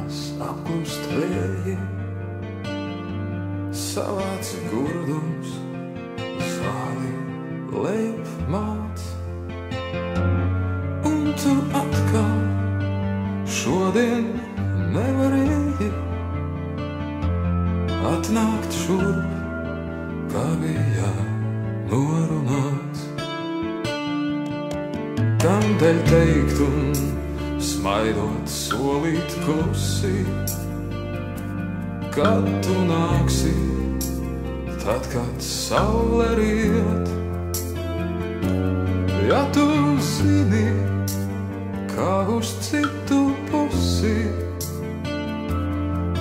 Liepās apklust vēji, savāc gurdums, zāli lejup māc. Un tu atkal šodien nevarēji atnākt šurp, kā bija norunāts. Tādēļ teikt un smaidot solīt klusi, kad tu nāksi, tad, kad saule riet. Ja tu zini, kā uz citu pusi,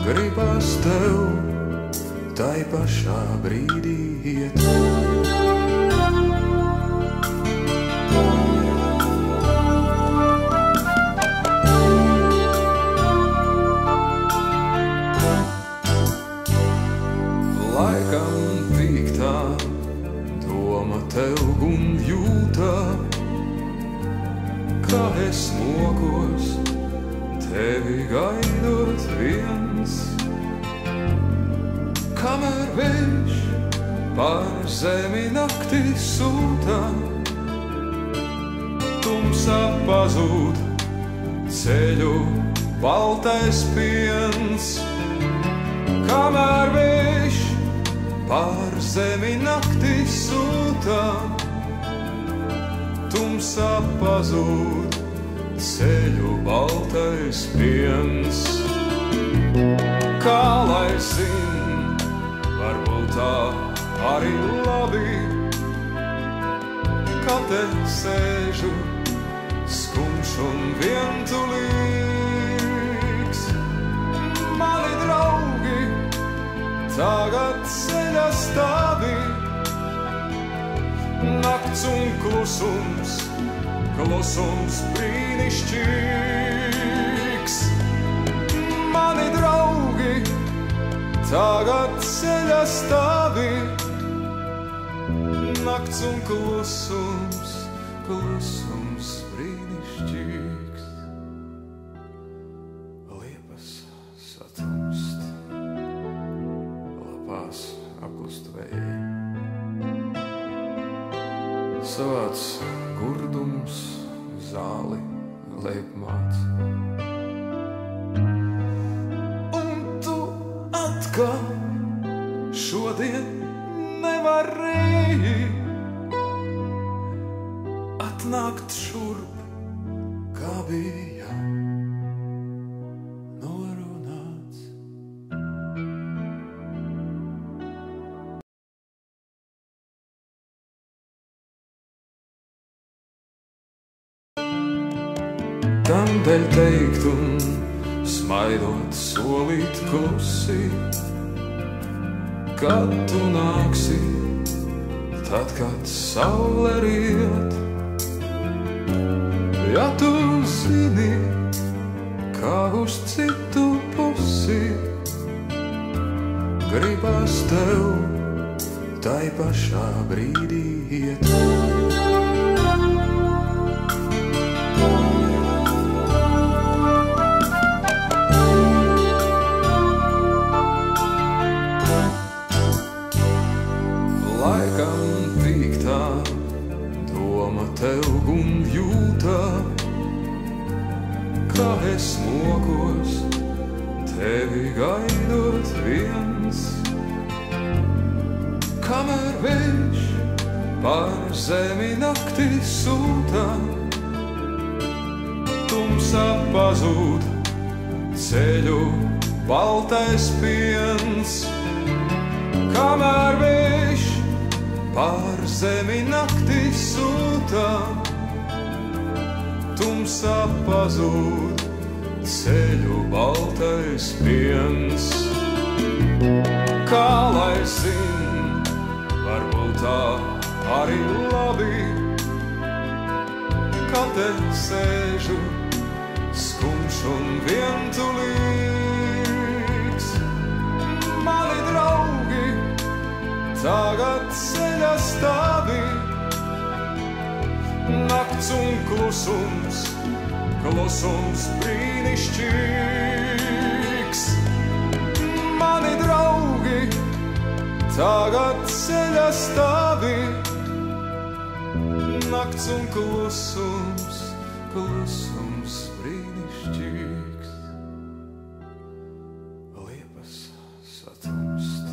gribas tev tai pašā brīdī iet. Laikam pīktā doma tev un jūtā, kā es mokos, tevi gaidot viens. Kamēr vējš pār zemi naktī sūtā, tumsā pazūd ceļu baltais piens. Kamēr vējš pār zemi naktī sūtā, tumsā pazūd ceļu baltais piens. Kā lai zin, varbūt tā arī labi, kā te sēžu skumjš un vientulīgs. Mani draugi tagad ceļā stāvi, nakts un klusums, klusums brīnišķīgs. Mani draugi tagad ceļā stāvi, nakts un klusums, klusums brīnišķīgs. Liepas satumst, lapās apklust vēji, savāc gurdums, zāli lejup māc. Kā šodien nevarēji atnākt šurp, kā bija norunāts. Tādēļ teikt un smaidot solīt klusi, kad tu nāksi, tad, kad saule riet. Ja tu zini, kā uz citu pusi, gribas tev tai pašā brīdī iet. Laikam pīktā doma tev un jūtā, kā es mokos, tevi gaidot viens. Kamēr vējš pār zemi naktī sūtā, tumsā pazūd ceļu baltais piens. Kamēr vējš pār zemi naktī sūtā, tumsā pazūd ceļu baltais piens. Kā lai zin, varbūt tā arī labi, kā te sēžu skumjš un vientulīgs. Mani draugi tagad ceļā stāvi, nakts un klusums, klusums brīnišķīgs. tagad ceļa stāvi. Nakts un klusums, klusums brīnišķīgs. Liepas satumst,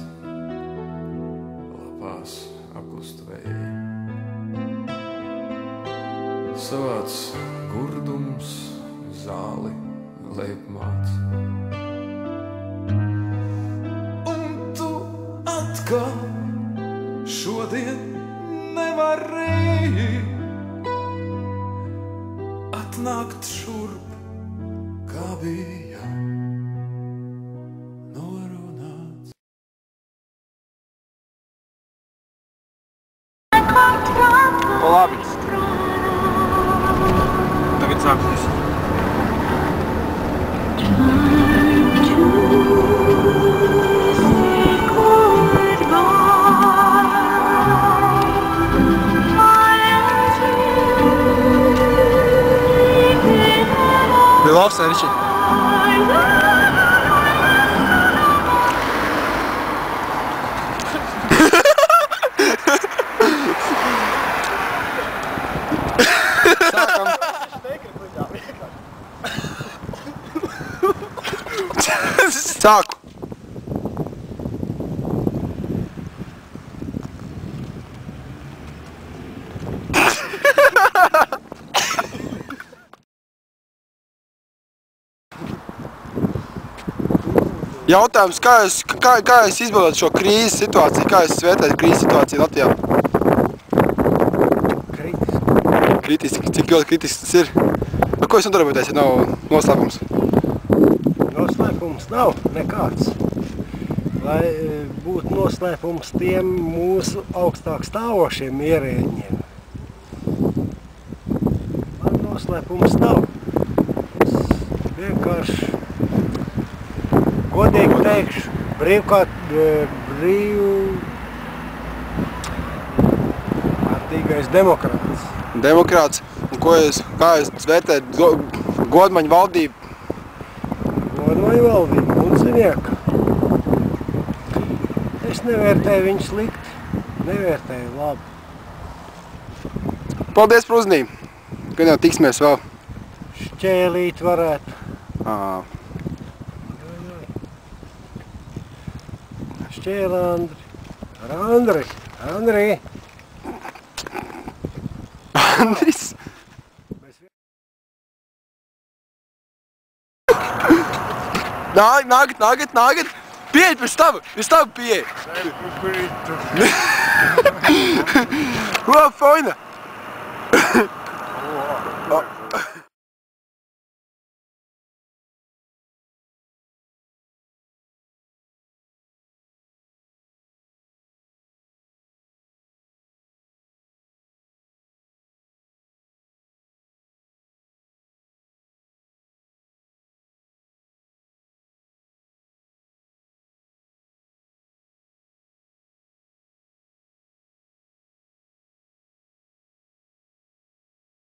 lapās apklust vēji. Savāds gurdums, zāli, leipmāts. Un tu atkal šodien nevarēji atnākt šurp, kā bija norunāts. O, labi. Tagad sāksies. Bija labs, Eriči? Sāku. Jautājums, kā jūs izbaudāt šo krīzes situāciju? Kā jūs vērtējat krīzes situāciju Latvijā? Kritiski. Cik ļoti kritisks tas ir? Ar ko jūs nodarbojaties, ja nav noslēpums? Noslēpums nav nekāds. Lai būtu noslēpums tiem mūsu augstāk stāvošiem ierēģiem. Man noslēpums nav. Es vienkārši godīgi teikšu, brīvkārtīgais demokrāts. Demokrāts. Un kā jūs vērtējat Godmaņa valdību? Godmaņa valdību, Muncinieka. Es nevērtēju viņu slikti, nevērtēju labi. Paldies par uzmanību. Kad jau tiksimies vēl? Šķēlīt varētu. Šķēla Andri. Andris? Nāgat! Pieeja pēc tava pieeja! O, fajna!